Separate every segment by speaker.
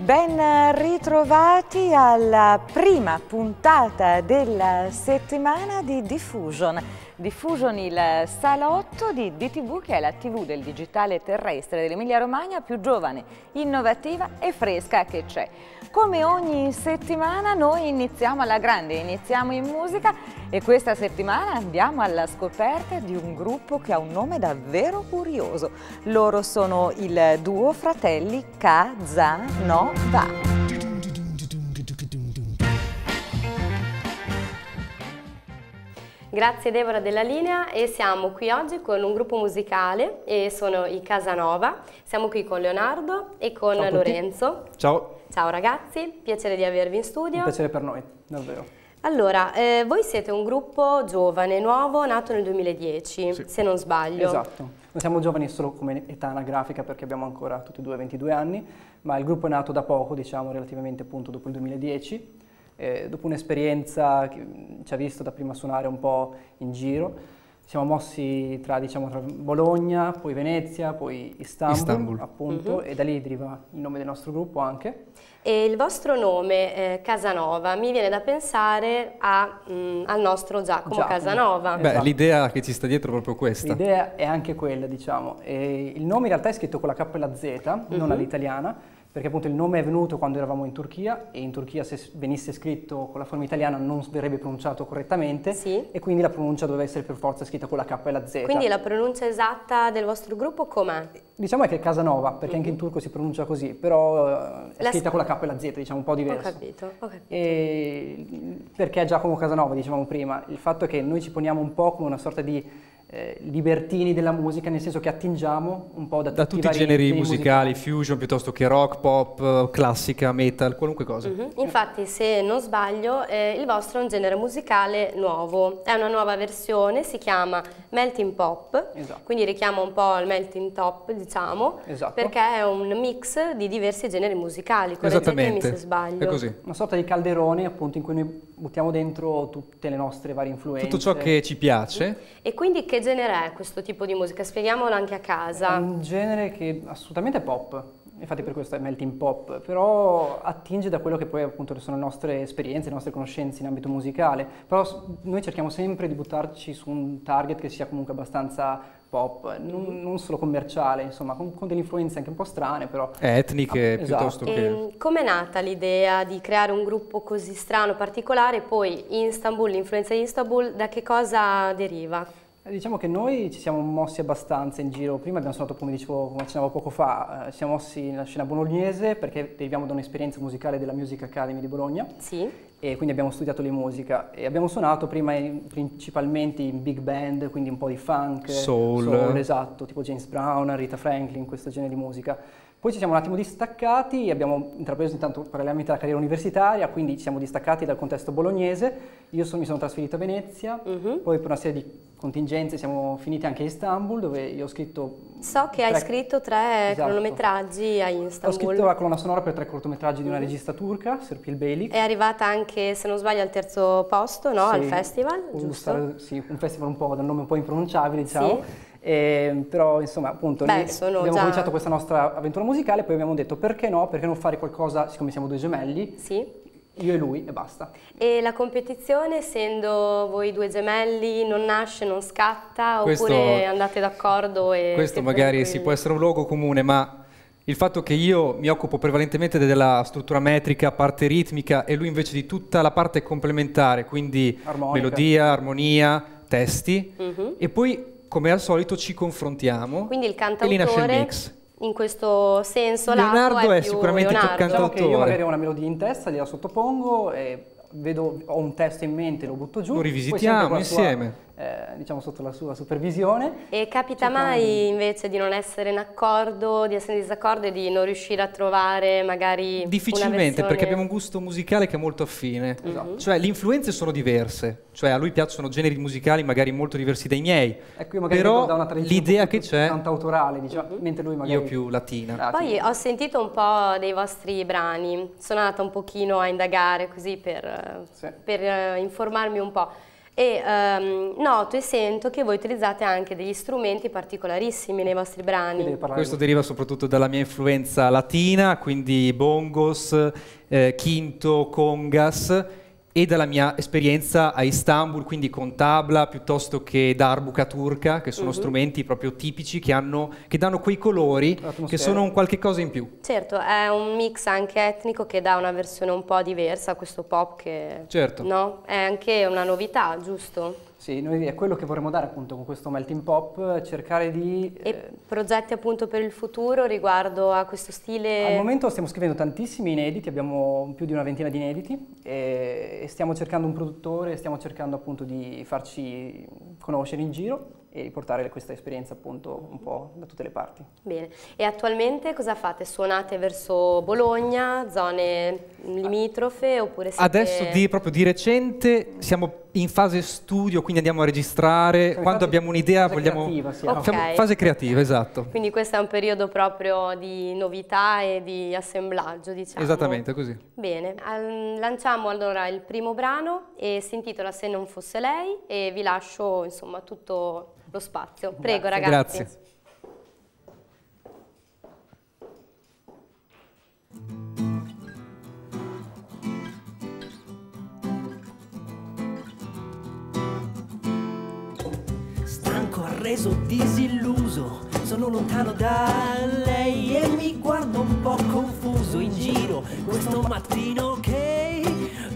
Speaker 1: Ben ritrovati alla prima puntata della settimana di Diffusion. Diffusion, il salotto di DTV, che è la TV del digitale terrestre dell'Emilia Romagna più giovane, innovativa e fresca che c'è. Come ogni settimana noi iniziamo alla grande, iniziamo in musica e questa settimana andiamo alla scoperta di un gruppo che ha un nome davvero curioso. Loro sono il duo fratelli Casanova.
Speaker 2: Grazie Deborah della linea, e siamo qui oggi con un gruppo musicale e sono i Casanova. Siamo qui con Leonardo e con Lorenzo.
Speaker 3: Ciao.
Speaker 2: Ciao ragazzi, piacere di avervi in studio.
Speaker 3: Un piacere per noi, davvero.
Speaker 2: Allora, voi siete un gruppo giovane, nuovo, nato nel 2010,
Speaker 3: Sì.
Speaker 2: Se non sbaglio.
Speaker 3: Esatto, non siamo giovani solo come età anagrafica perché abbiamo ancora tutti e due 22 anni, ma il gruppo è nato da poco, diciamo relativamente appunto dopo il 2010. Dopo un'esperienza che ci ha visto dapprima suonare un po' in giro, siamo mossi tra Bologna, poi Venezia, poi Istanbul. Appunto, e da lì deriva il nome del nostro gruppo anche.
Speaker 2: E il vostro nome, Casanova, mi viene da pensare al nostro Giacomo Casanova.
Speaker 3: Beh,
Speaker 4: l'idea che ci sta dietro è proprio questa.
Speaker 3: L'idea è anche quella, diciamo. E il nome in realtà è scritto con la K e la Z, non all'italiana, perché appunto il nome è venuto quando eravamo in Turchia, e in Turchia se venisse scritto con la forma italiana non verrebbe pronunciato correttamente,
Speaker 2: sì. E
Speaker 3: quindi la pronuncia doveva essere per forza scritta con la K e la Z.
Speaker 2: Quindi la pronuncia esatta del vostro gruppo com'è?
Speaker 3: Diciamo è che è Casanova, perché anche in turco si pronuncia così, però è scritta con la K e la Z, diciamo un po' diverso.
Speaker 2: Ho capito.
Speaker 3: E perché Giacomo Casanova, dicevamo prima? Il fatto è che noi ci poniamo un po' come una sorta di libertini della musica, nel senso che attingiamo un po' da
Speaker 4: tutti i generi musicali, fusion piuttosto che rock, pop, classica, metal, qualunque cosa.
Speaker 2: Infatti, se non sbaglio, il vostro è un genere musicale nuovo, è una nuova versione, si chiama Melting Pop, quindi richiama un po' il melting top, diciamo, perché è un mix di diversi generi musicali, correggetemi se sbaglio.
Speaker 4: È così.
Speaker 3: Una sorta di calderone appunto in cui noi buttiamo dentro tutte le nostre varie influenze.
Speaker 4: Tutto ciò che ci piace.
Speaker 2: E quindi che genere è questo tipo di musica? Spieghiamolo anche a casa.
Speaker 3: È un genere che assolutamente è pop, infatti per questo è melting pop, però attinge da quello che poi appunto sono le nostre esperienze, le nostre conoscenze in ambito musicale, però noi cerchiamo sempre di buttarci su un target che sia comunque abbastanza pop, non solo commerciale, insomma, con delle influenze anche un po' strane, però
Speaker 4: etniche piuttosto che...
Speaker 2: Com'è nata l'idea di creare un gruppo così strano, particolare, poi Istanbul, l'influenza di Istanbul, da che cosa deriva?
Speaker 3: Diciamo che noi ci siamo mossi abbastanza in giro. Prima abbiamo suonato, come dicevo, come accennavo poco fa, siamo mossi nella scena bolognese perché deriviamo da un'esperienza musicale della Music Academy di Bologna.
Speaker 2: Sì.
Speaker 3: E quindi abbiamo studiato le musica e abbiamo suonato prima principalmente in big band, quindi un po' di funk, soul, esatto, tipo James Brown, Rita Franklin, questo genere di musica. Poi ci siamo un attimo distaccati, abbiamo intrapreso intanto parallelamente la carriera universitaria, quindi ci siamo distaccati dal contesto bolognese. Io mi sono trasferito a Venezia, poi per una serie di contingenze siamo finiti anche a Istanbul, dove io ho scritto...
Speaker 2: So che hai scritto 3 cronometraggi a Istanbul.
Speaker 3: Ho scritto la colonna sonora per 3 cortometraggi di una regista turca, Serpil Beylik.
Speaker 2: È arrivata anche, se non sbaglio, al terzo posto, no?
Speaker 3: Sì,
Speaker 2: al festival, giusto?
Speaker 3: Sì, un festival un po' dal nome un po' impronunciabile, diciamo. Sì. Però insomma appunto abbiamo cominciato questa nostra avventura musicale, poi abbiamo detto perché no, perché non fare qualcosa, siccome siamo due gemelli, io e lui e basta.
Speaker 2: E la competizione, essendo voi due gemelli, non nasce, non scatta, oppure andate d'accordo?
Speaker 4: Questo magari può essere un luogo comune, ma il fatto che io mi occupo prevalentemente della struttura metrica, parte ritmica, e lui invece di tutta la parte complementare, quindi melodia, armonia, testi, e poi come al solito ci confrontiamo.
Speaker 2: Quindi il
Speaker 4: e lì nasce
Speaker 2: cantautore
Speaker 4: il mix.
Speaker 2: In questo senso
Speaker 4: Leonardo è
Speaker 2: più
Speaker 4: sicuramente il cantautore.
Speaker 3: Diciamo che io magari ho una melodia in testa, gliela sottopongo e ho un testo in mente, lo butto giù.
Speaker 4: Lo rivisitiamo insieme.
Speaker 3: Diciamo sotto la sua supervisione.
Speaker 2: E capita mai invece di non essere in accordo, di essere in disaccordo e di non riuscire a trovare magari
Speaker 4: difficilmente,
Speaker 2: una versione...
Speaker 4: perché abbiamo un gusto musicale che è molto affine. Cioè le influenze sono diverse, cioè a lui piacciono generi musicali magari molto diversi dai miei,
Speaker 3: ecco, io magari
Speaker 4: però
Speaker 3: da una
Speaker 4: l'idea che c'è
Speaker 3: cantautorale, diciamo, mentre lui magari
Speaker 4: io più latina.
Speaker 2: Poi ho sentito un po' dei vostri brani, sono andata un pochino a indagare così per informarmi un po'. E noto e sento che voi utilizzate anche degli strumenti particolarissimi nei vostri brani.
Speaker 4: Questo deriva soprattutto dalla mia influenza latina, quindi bongos, quinto, congas, e dalla mia esperienza a Istanbul, quindi con tabla piuttosto che darbuka turca, che sono strumenti proprio tipici che danno quei colori che sono un qualche cosa in più.
Speaker 2: Certo, è un mix anche etnico che dà una versione un po' diversa a questo pop che no? È anche una novità, giusto?
Speaker 3: Sì, noi è quello che vorremmo dare appunto con questo melting pop, cercare di...
Speaker 2: E progetti appunto per il futuro riguardo a questo stile?
Speaker 3: Al momento stiamo scrivendo tantissimi inediti, abbiamo più di una ventina di inediti e stiamo cercando un produttore, stiamo cercando appunto di farci conoscere in giro e riportare questa esperienza appunto un po' da tutte le parti.
Speaker 2: Bene, e attualmente cosa fate? Suonate verso Bologna, zone limitrofe oppure siete...
Speaker 4: Adesso proprio di recente siamo in fase studio, quindi andiamo a registrare, quando abbiamo un'idea vogliamo... Fase creativa, esatto.
Speaker 2: Quindi questo è un periodo proprio di novità e di assemblaggio, diciamo.
Speaker 4: Esattamente, così.
Speaker 2: Bene, lanciamo allora il primo brano e si intitola Se non fosse lei e vi lascio insomma tutto lo spazio. Prego ragazzi.
Speaker 4: Grazie.
Speaker 5: Stanco, arreso, disilluso, sono lontano da lei e mi guardo un po' confuso in giro questo mattino che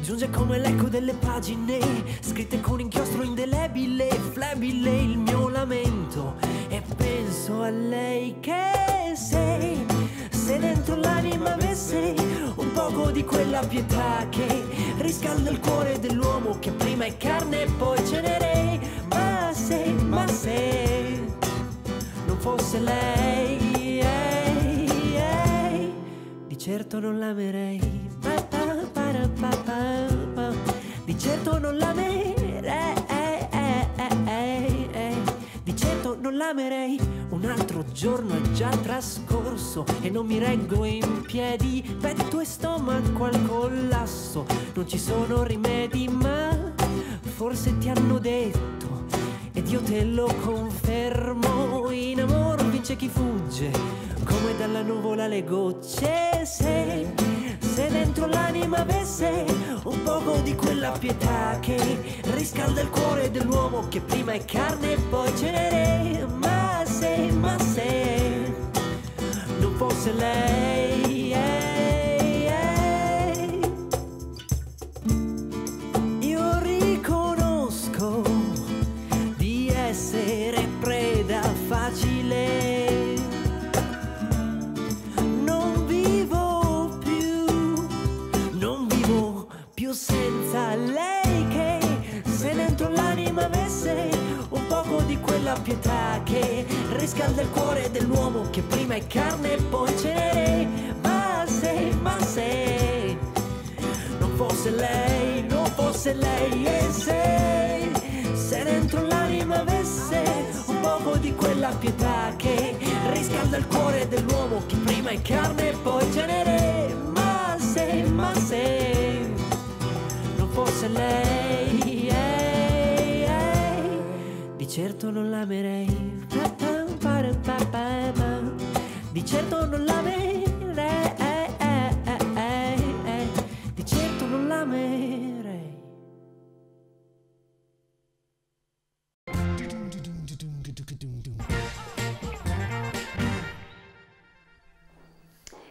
Speaker 5: giunge come l'eco delle pagine scritte con inchiostro indelebile, flebile il mio lamento e penso a lei che se dentro l'anima avesse un poco di quella pietà che riscalda il cuore dell'uomo che prima è carne e poi cenere, ma se non fosse lei, di certo non l'amerei, di certo non l'amerei, di certo non l'amerei. Un altro giorno è già trascorso e non mi reggo in piedi, petto e stomaco al collasso, non ci sono rimedi, ma forse ti hanno detto ed io te lo confermo, in amor vince chi fugge, come dalla nuvola le gocce, se dentro l'anima avesse un poco di quella pietà che riscalda il cuore dell'uomo che prima è carne e poi cenere, ma se non fosse lei, io riconosco di essere preda facile, non vivo più senza lei che se dentro l'anima avesse un poco di quella pietà che riscalda il cuore dell'uomo che prima è carne e poi cenere, ma se non fosse lei, e se dentro l'anima avesse un poco di quella pietà che riscalda il cuore dell'uomo che prima è carne e poi cenere, ma se non fosse lei, di certo non l'amerei, di certo non l'amerei, di certo non l'amerei.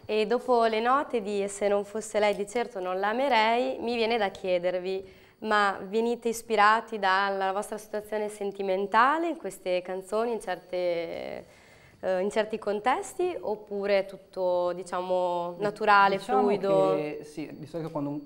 Speaker 2: E dopo le note di Se non fosse lei di certo non l'amerei, mi viene da chiedervi, ma venite ispirati dalla vostra situazione sentimentale in queste canzoni, in certi contesti, oppure è tutto, diciamo, naturale, fluido?
Speaker 3: Che, sì, di solito quando un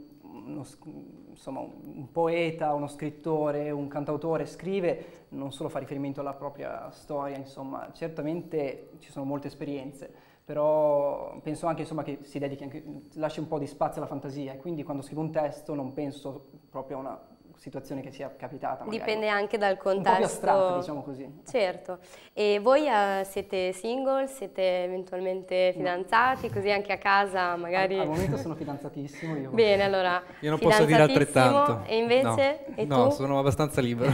Speaker 3: poeta, uno scrittore, un cantautore scrive, non solo fa riferimento alla propria storia, insomma, certamente ci sono molte esperienze, però penso anche insomma, che si dedichi anche, lasci un po' di spazio alla fantasia, e quindi quando scrivo un testo non penso proprio a una situazione che sia capitata. Magari.
Speaker 2: Dipende anche dal contesto.
Speaker 3: Un po' più astratto, diciamo così.
Speaker 2: Certo. E voi siete single? Siete eventualmente fidanzati? Così anche a casa magari...
Speaker 3: Al momento sono fidanzatissimo io.
Speaker 2: Bene, allora...
Speaker 4: Io non posso dire altrettanto.
Speaker 2: E invece?
Speaker 4: No,
Speaker 2: e
Speaker 4: no,
Speaker 2: tu?
Speaker 4: sono abbastanza libero.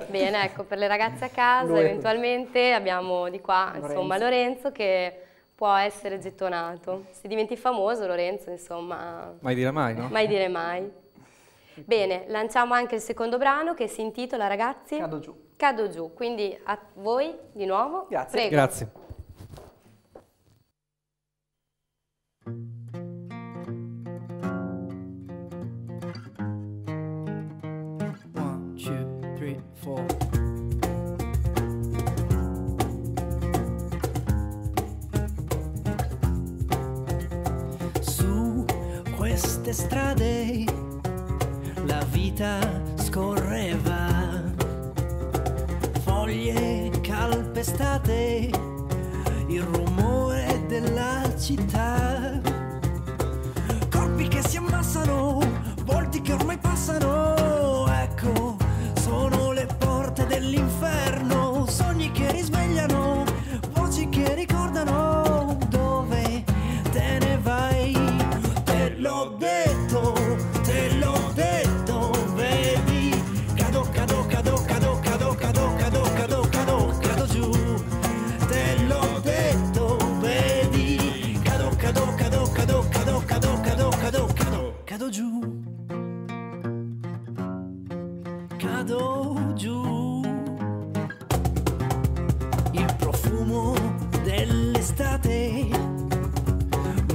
Speaker 2: Bene, ecco, per le ragazze a casa eventualmente abbiamo di qua, insomma, Lorenzo che... può essere gettonato. Se diventi famoso, Lorenzo, insomma...
Speaker 4: Mai dire mai, no?
Speaker 2: Mai dire mai. Bene, lanciamo anche il secondo brano che si intitola, ragazzi...
Speaker 3: Cado giù.
Speaker 2: Cado giù. Quindi a voi di nuovo.
Speaker 3: Grazie.
Speaker 2: Prego.
Speaker 4: Grazie.
Speaker 5: One, two, three, four. Queste strade la vita scorreva, foglie calpestate, il rumore della città, corpi che si ammassano, volti che ormai passano, ecco, sono le porte dell'inferno, sogni che risvegliano, voci che ricordano dove te ne vai. Te l'ho detto, vedi, cado giù. Te l'ho detto, vedi, cado giù. Cado giù. Il profumo dell'estate,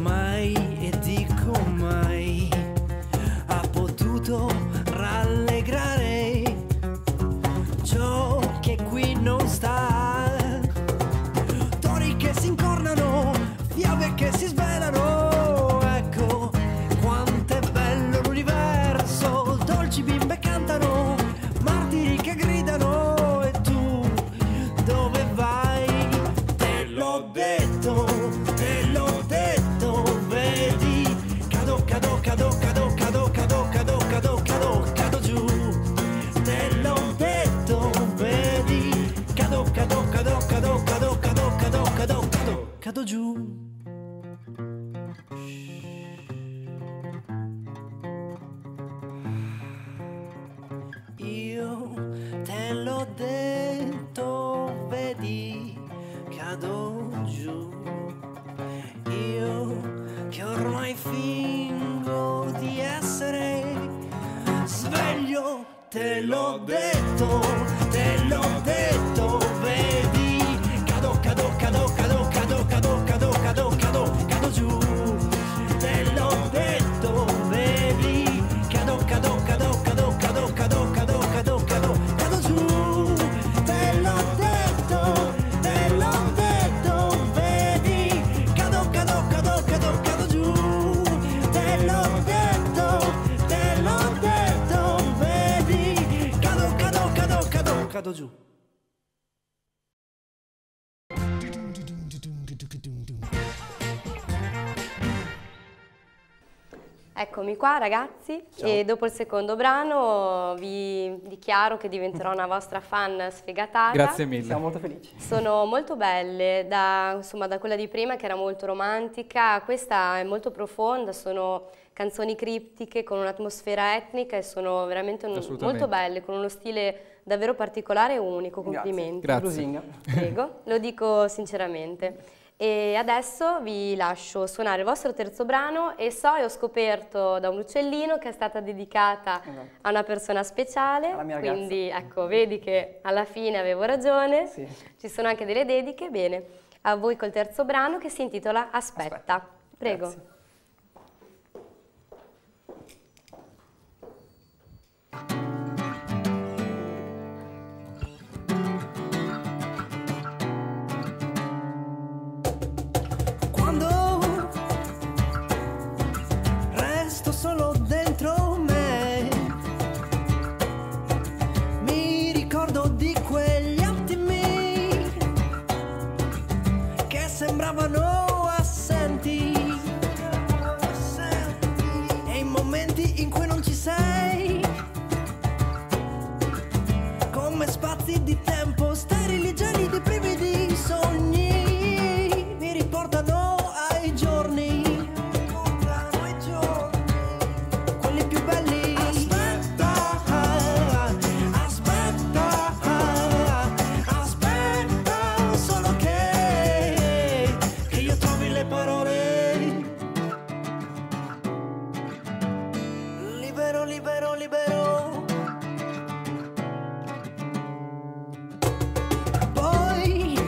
Speaker 5: mai e dico mai, ha potuto rallegrare ciò che qui non sta. Tori che si incornano, fiabe che si svelano, ecco quanto è bello l'universo. Dolci bimbe cantano, martiri che gridano, e tu dove vai? Te l'ho detto, vedi, cado giù. Te l'ho detto, vedi, cado giù. Io te l'ho detto, vedi, cado giù. Io che ormai fingo di essere sveglio, te l'ho detto, vedi, cado giù. Te l'ho detto, vedi, cado giù. Te l'ho detto, vedi, cado giù. Te l'ho detto, vedi, cado giù.
Speaker 2: Eccomi qua ragazzi. Ciao. E dopo il secondo brano vi dichiaro che diventerò una vostra fan sfegatata.
Speaker 4: Grazie mille.
Speaker 3: Siamo molto felici.
Speaker 2: Sono molto belle, da quella di prima che era molto romantica, questa è molto profonda, sono canzoni criptiche con un'atmosfera etnica e sono veramente molto belle, con uno stile davvero particolare e unico. Complimenti.
Speaker 4: Grazie.
Speaker 2: Prego, lo dico sinceramente. E adesso vi lascio suonare il vostro terzo brano e ho scoperto da un uccellino che è stata dedicata a una persona speciale,
Speaker 3: alla mia ragazza.
Speaker 2: Quindi ecco, vedi che alla fine avevo ragione,
Speaker 3: sì. Ci
Speaker 2: sono anche delle dediche, bene, a voi col terzo brano che si intitola Aspetta. Prego.
Speaker 3: Grazie.
Speaker 5: Solo dentro me mi ricordo di quegli attimi che sembravano assenti e i momenti in cui non ci sei spazi di tempo sterili, gelidi, brividi, sogni mi riportano ai giorni, quelli più belli. Aspetta, aspetta, aspetta solo che io trovi le parole. Libero, libero, libero. Poi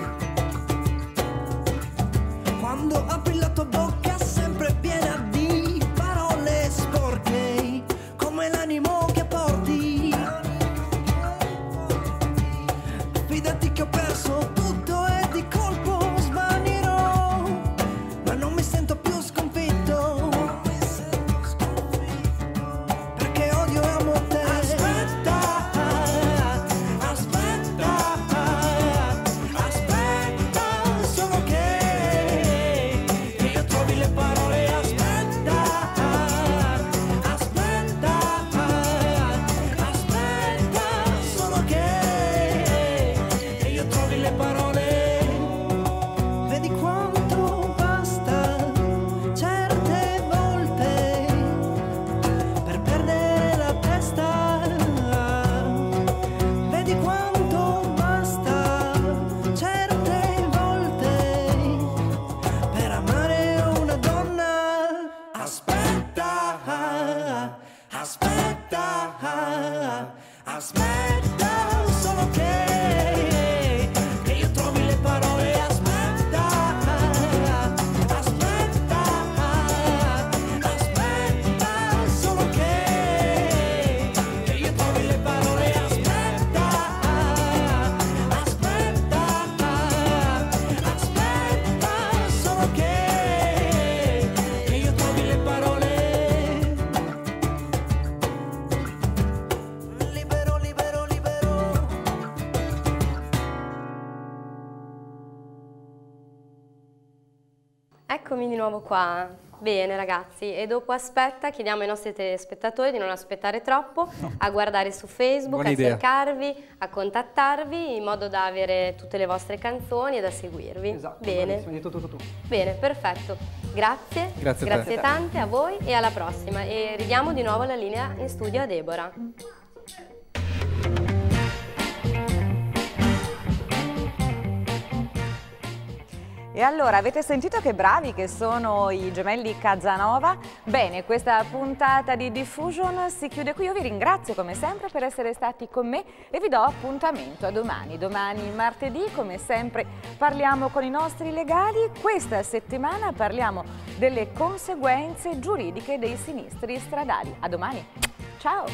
Speaker 5: quando apri la tua bocca sempre piena di parole sporche, come l'animo che porti. Fidati che ho perso tutto e di colpo svanirò, ma non mi sento più sconfitto, perché odio e amo te. Aspetta, aspetta, aspetta solo che io trovi le parole. Aspetta, aspetta, aspetta solo che io trovi le parole. Vedi quanto basta certe volte per perdere la testa. Vedi quanto basta certe volte per amare una donna. Aspetta, aspetta, aspetta solo che io trovi le parole. Aspetta, aspetta, aspetta solo che io trovi le parole. Aspetta, aspetta, aspetta solo che io trovi le parole. Libero, libero, libero.
Speaker 2: Eccomi di nuovo qua. Bene ragazzi, e dopo Aspetta chiediamo ai nostri telespettatori di non aspettare troppo, a guardare su Facebook,
Speaker 4: Buona
Speaker 2: a
Speaker 4: idea.
Speaker 2: cercarvi, a contattarvi in modo da avere tutte le vostre canzoni e da seguirvi.
Speaker 3: Esatto,
Speaker 2: Bene.
Speaker 3: hai detto tutto tu.
Speaker 2: Bene, perfetto. Grazie,
Speaker 4: Grazie a te.
Speaker 2: tante a voi e alla prossima. E ridiamo di nuovo la linea in studio a Deborah.
Speaker 1: E allora, avete sentito che bravi che sono i gemelli Casanova? Bene, questa puntata di Diffusion si chiude qui. Io vi ringrazio come sempre per essere stati con me e vi do appuntamento a domani. Domani martedì, come sempre, parliamo con i nostri legali. Questa settimana parliamo delle conseguenze giuridiche dei sinistri stradali. A domani. Ciao!